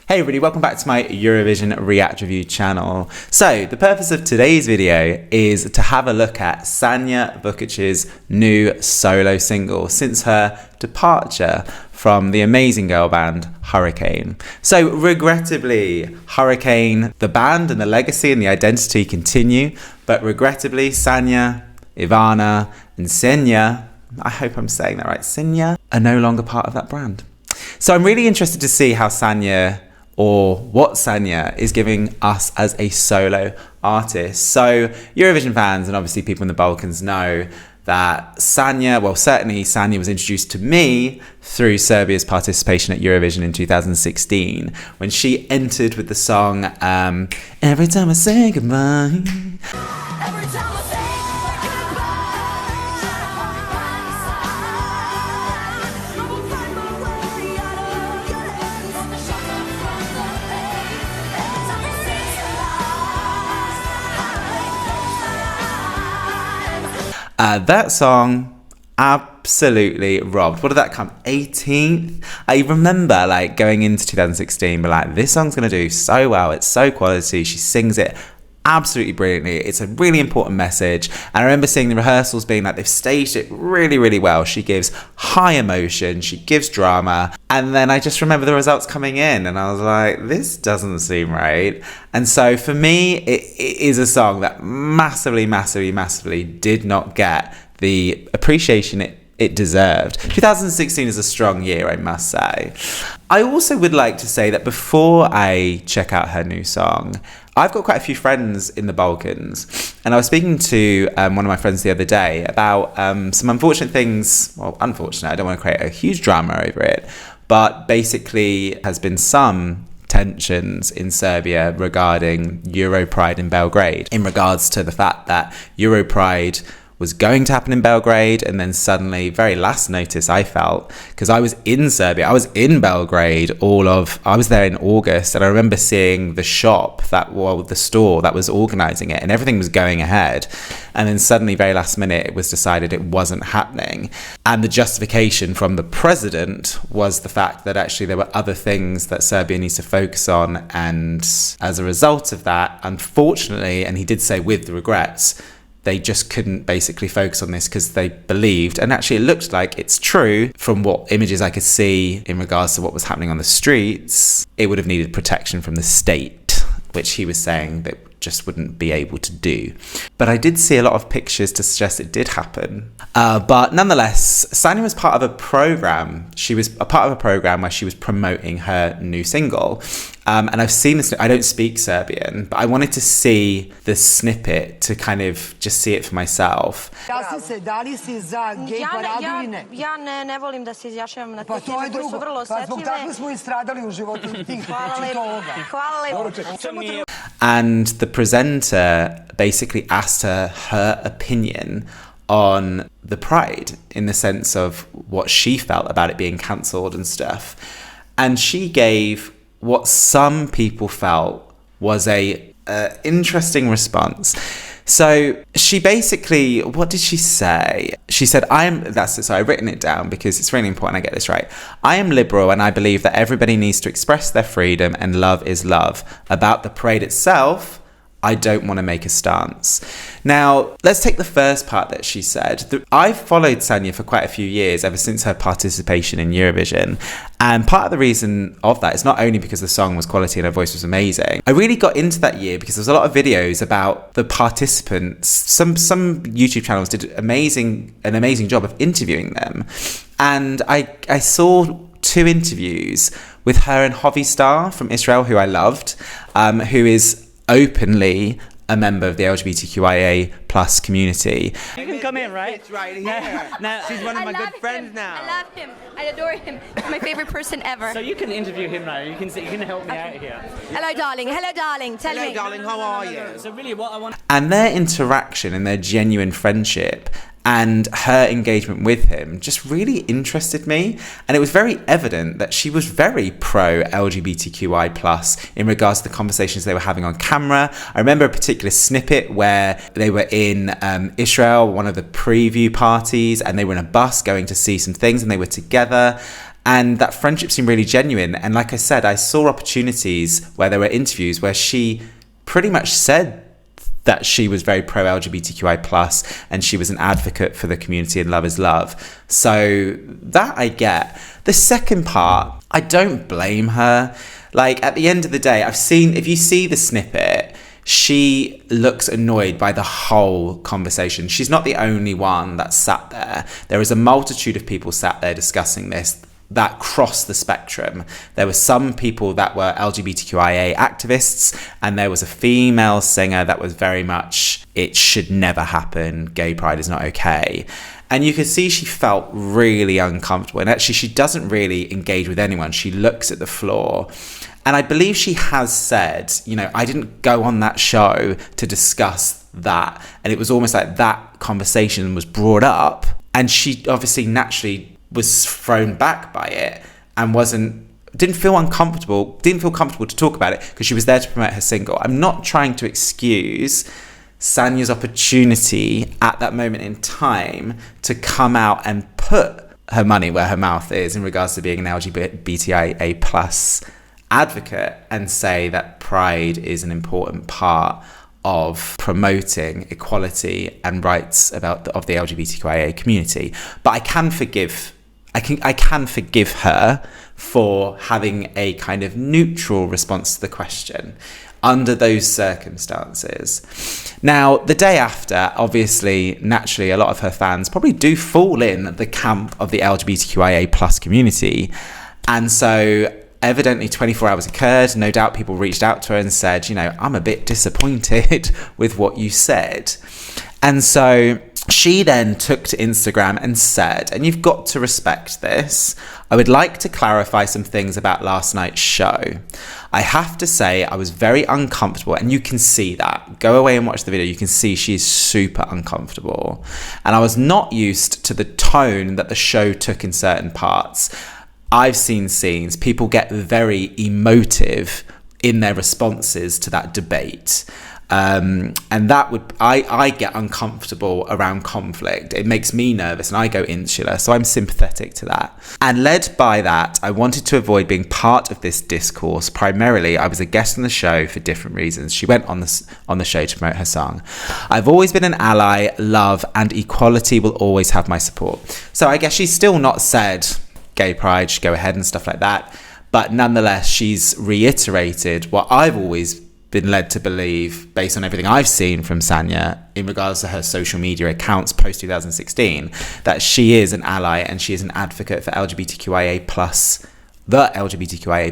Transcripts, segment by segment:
Hey everybody, welcome back to my Eurovision React Review channel. So, the purpose of today's video is to have a look at Sanja Vučic's new solo single since her departure from the amazing girl band Hurricane. So, regrettably, Hurricane, the band and the legacy and the identity continue, but regrettably, Sanja, Ivana and Sanja, I hope I'm saying that right, Sanja, are no longer part of that brand. So I'm really interested to see how Sanja, or what Sanja is giving us as a solo artist. So Eurovision fans and obviously people in the Balkans know that Sanja, well certainly Sanja was introduced to me through Serbia's participation at Eurovision in 2016 when she entered with the song Every Time I Say Goodbye. Every time I say that song absolutely robbed. What did that come? 18th? I remember like going into 2016, but like this song's gonna do so well. It's so quality. She sings it absolutely brilliantly. It's a really important message. And I remember seeing the rehearsals being like they've staged it really, really well. She gives high emotion, she gives drama. And then I just remember the results coming in and I was like, this doesn't seem right. And so for me, it is a song that massively did not get the appreciation it deserved. 2016 is a strong year, I must say. I also would like to say that before I check out her new song, I've got quite a few friends in the Balkans, and I was speaking to one of my friends the other day about some unfortunate things. Well, unfortunate, I don't want to create a huge drama over it, but basically has been some tensions in Serbia regarding Europride in Belgrade, in regards to the fact that Europride was going to happen in Belgrade, and then suddenly, very last notice I felt, because I was in Serbia, I was in Belgrade I was there in August, and I remember seeing the the store that was organising it, and everything was going ahead, and then suddenly, very last minute, it was decided it wasn't happening, and the justification from the president was the fact that actually there were other things that Serbia needs to focus on, and as a result of that, unfortunately, and he did say with regrets, they just couldn't basically focus on this because they believed, and actually it looked like it's true from what images I could see in regards to what was happening on the streets, it would have needed protection from the state, which he was saying that just wouldn't be able to do. But I did see a lot of pictures to suggest it did happen. But nonetheless, Sanja was part of a program. She was a part of a program where she was promoting her new single. And I've seen this, I don't speak Serbian, but I wanted to see the snippet to kind of just see it for myself. Ja ne volim da se izjašnjavam na te teme koje su vrlo osetljive. Zbog takve smo i stradali u životu tih ovoga. Hvala lepo. And the presenter basically asked her opinion on the Pride in the sense of what she felt about it being cancelled and stuff. And she gave what some people felt was a interesting response. So she basically, what did she say? She said, I've written it down because it's really important I get this right. I am liberal and I believe that everybody needs to express their freedom and love is love. About the parade itself, I don't want to make a stance. Now, let's take the first part that she said. I've followed Sanja for quite a few years, ever since her participation in Eurovision. And part of the reason of that is not only because the song was quality and her voice was amazing. I really got into that year because there was a lot of videos about the participants. Some YouTube channels did an amazing job of interviewing them. And I saw 2 interviews with her and Hovi Star from Israel, who I loved, who is openly a member of the LGBTQIA plus community. You can come in, right? It's right here. Now, she's one of my good friends now. I love him. I adore him. He's my favorite person ever. So you can interview him now. You can help me out here. Hello, darling. Hello, darling. Tell me. Hello, darling. How are you? So really, what I want. And their interaction and their genuine friendship and her engagement with him just really interested me, and it was very evident that she was very pro LGBTQI plus in regards to the conversations they were having on camera. I remember a particular snippet where they were in Israel, one of the preview parties, and they were in a bus going to see some things, and they were together. And that friendship seemed really genuine. And like I said, I saw opportunities where there were interviews where she pretty much said that she was very pro LGBTQI+, and she was an advocate for the community and love is love. So that I get. The second part, I don't blame her. Like, at the end of the day, if you see the snippet, she looks annoyed by the whole conversation. She's not the only one that sat there. There is a multitude of people sat there discussing this that crossed the spectrum. There were some people that were LGBTQIA activists, and there was a female singer that was very much, it should never happen, gay pride is not okay. And you could see she felt really uncomfortable. And actually, she doesn't really engage with anyone. She looks at the floor. And I believe she has said, I didn't go on that show to discuss that. And it was almost like that conversation was brought up. And she obviously naturally was thrown back by it and didn't feel comfortable to talk about it because she was there to promote her single. I'm not trying to excuse Sanya's opportunity at that moment in time to come out and put her money where her mouth is in regards to being an LGBTIA plus advocate and say that pride is an important part of promoting equality and rights of the LGBTQIA community. But I can forgive her for having a kind of neutral response to the question under those circumstances. Now, the day after, obviously, naturally, a lot of her fans probably do fall in the camp of the LGBTQIA plus community. And so evidently 24 hours occurred. No doubt people reached out to her and said, I'm a bit disappointed with what you said. And so she then took to Instagram and said, and you've got to respect this, I would like to clarify some things about last night's show. I have to say I was very uncomfortable, and you can see that. Go away and watch the video. You can see she's super uncomfortable. And I was not used to the tone that the show took in certain parts. I've seen scenes, people get very emotive in their responses to that debate. And that I get uncomfortable around conflict. It makes me nervous and I go insular, so I'm sympathetic to that. And led by that, I wanted to avoid being part of this discourse. Primarily, I was a guest on the show for different reasons. She went on the show to promote her song. I've always been an ally, love, and equality will always have my support. So I guess she's still not said gay pride should go ahead and stuff like that. But nonetheless, she's reiterated what I've always been led to believe based on everything I've seen from Sanja in regards to her social media accounts post 2016, that she is an ally and she is an advocate for the LGBTQIA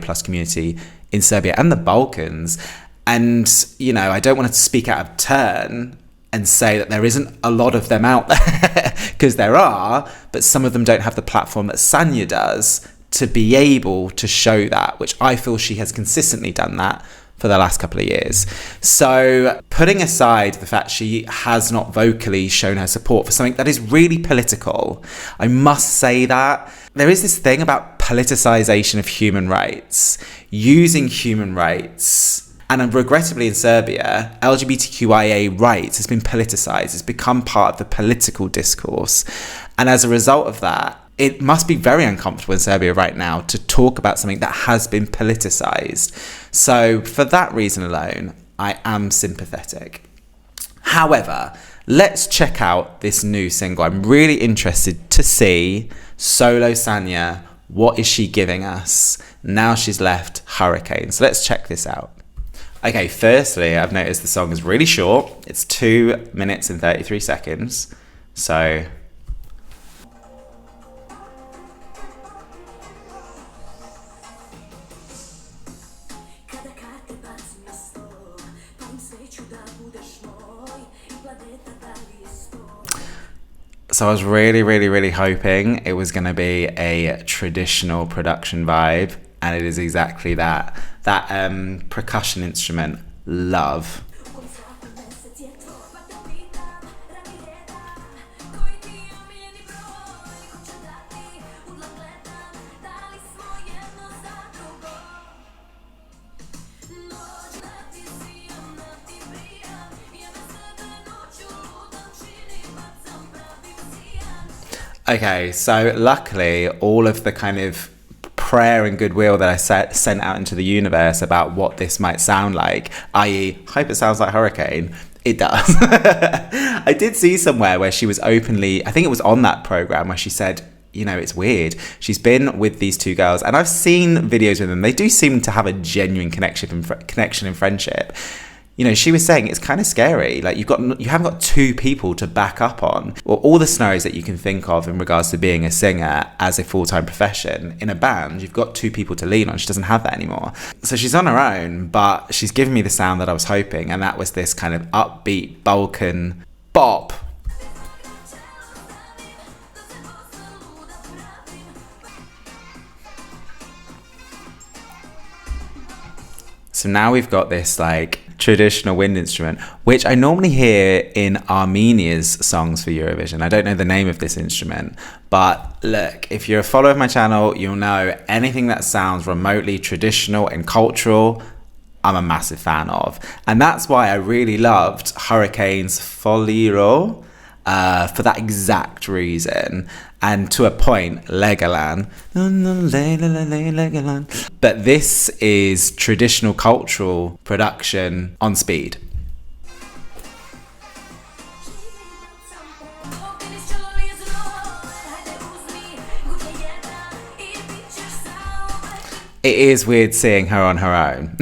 plus community in Serbia and the Balkans. And, I don't want to speak out of turn and say that there isn't a lot of them out there, because there are, but some of them don't have the platform that Sanja does to be able to show that, which I feel she has consistently done that for the last couple of years. So putting aside the fact she has not vocally shown her support for something that is really political, I must say that there is this thing about politicization of human rights, using human rights. And regrettably in Serbia, LGBTQIA rights has been politicized. It's become part of the political discourse. And as a result of that, it must be very uncomfortable in Serbia right now to talk about something that has been politicized. So for that reason alone, I am sympathetic. However, let's check out this new single. I'm really interested to see solo Sanja. What is she giving us? Now she's left Hurricane. So let's check this out. Okay, firstly, I've noticed the song is really short. It's 2 minutes and 33 seconds. So I was really hoping it was going to be a traditional production vibe, and it is exactly that. That percussion instrument, love. Okay, so luckily all of the kind of prayer and goodwill that I sent out into the universe about what this might sound like, i.e. hope it sounds like Hurricane. It does. I did see somewhere where she was openly, I think it was on that program, where she said, you know, it's weird. She's been with these two girls and I've seen videos with them. They do seem to have a genuine connection and friendship. You know, she was saying it's kind of scary. Like you haven't got two people to back up on, or all the scenarios that you can think of in regards to being a singer as a full-time profession in a band. You've got two people to lean on. She doesn't have that anymore. So she's on her own, but she's given me the sound that I was hoping, and that was this kind of upbeat Balkan bop. So now we've got this like traditional wind instrument, which I normally hear in Armenia's songs for Eurovision. I don't know the name of this instrument, but look, if you're a follower of my channel, you'll know anything that sounds remotely traditional and cultural, I'm a massive fan of. And that's why I really loved Hurricane's Foliro, for that exact reason, and to a point, Legoland. But this is traditional cultural production on speed. It is weird seeing her on her own.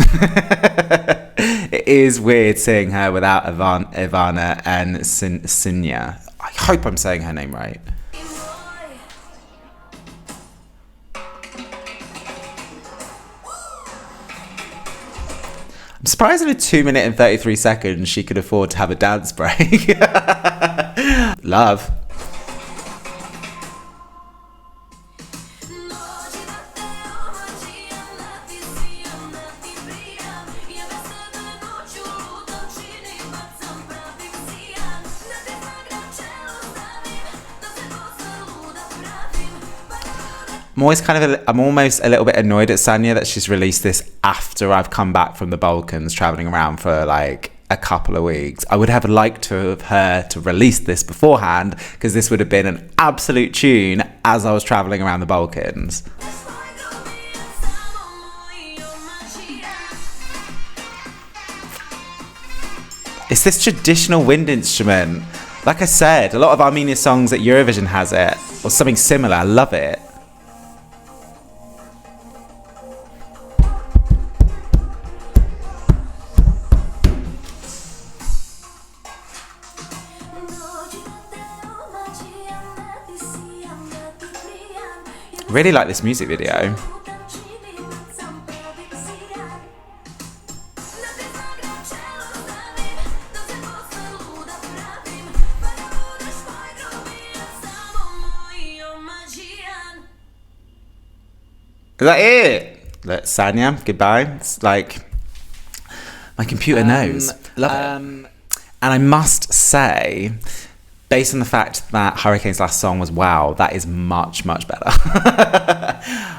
It is weird seeing her without Ivana and Sanja. I hope I'm saying her name right. I'm surprised in a 2 minute and 33 seconds she could afford to have a dance break. Love. I'm almost a little bit annoyed at Sanja that she's released this after I've come back from the Balkans, traveling around for like a couple of weeks. I would have liked to have her to release this beforehand, because this would have been an absolute tune as I was traveling around the Balkans. It's this traditional wind instrument. Like I said, a lot of Armenia songs at Eurovision has it, or something similar. I love it. Really like this music video. Is that it? Look, Sanja, goodbye. It's like my computer knows. Love it. And I must say, based on the fact that Hurricane's last song was wow, that is much, much better.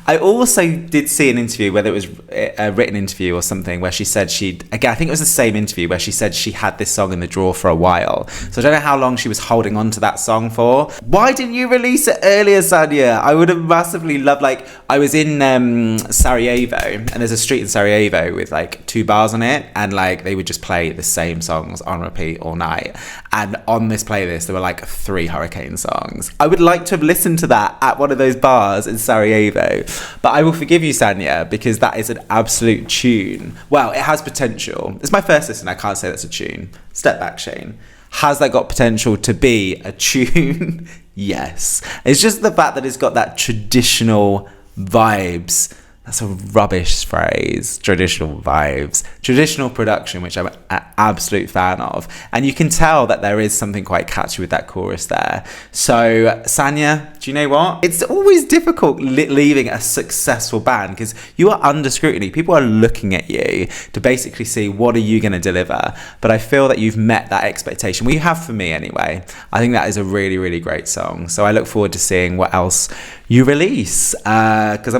I also did see an interview, whether it was a written interview or something, where she said again, I think it was the same interview, where she said she had this song in the drawer for a while. So I don't know how long she was holding on to that song for. Why didn't you release it earlier, Sanja? I would have massively loved, like, I was in Sarajevo, and there's a street in Sarajevo with like 2 bars on it, and like they would just play the same songs on repeat all night. And on this playlist, there were like 3 Hurricane songs. I would like to have listened to that at one of those bars in Sarajevo. But I will forgive you, Sanja, because that is an absolute tune. Well, it has potential. It's my first listen. I can't say that's a tune. Step back, Shane. Has that got potential to be a tune? Yes. It's just the fact that it's got that traditional vibes. That's a rubbish phrase. Traditional vibes. Traditional production, which I'm an absolute fan of. And you can tell that there is something quite catchy with that chorus there. So, Sanja, do you know what? It's always difficult leaving a successful band, because you are under scrutiny. People are looking at you to basically see, what are you going to deliver? But I feel that you've met that expectation. Well, you have for me anyway. I think that is a really, really great song. So I look forward to seeing what else you release, because I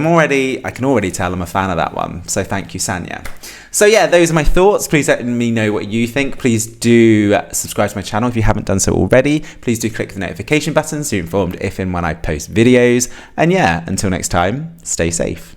can already tell I'm a fan of that one. So thank you, Sanja. So yeah, those are my thoughts. Please let me know what you think. Please do subscribe to my channel if you haven't done so already. Please do click the notification button so you're informed if and when I post videos. And yeah, until next time, stay safe.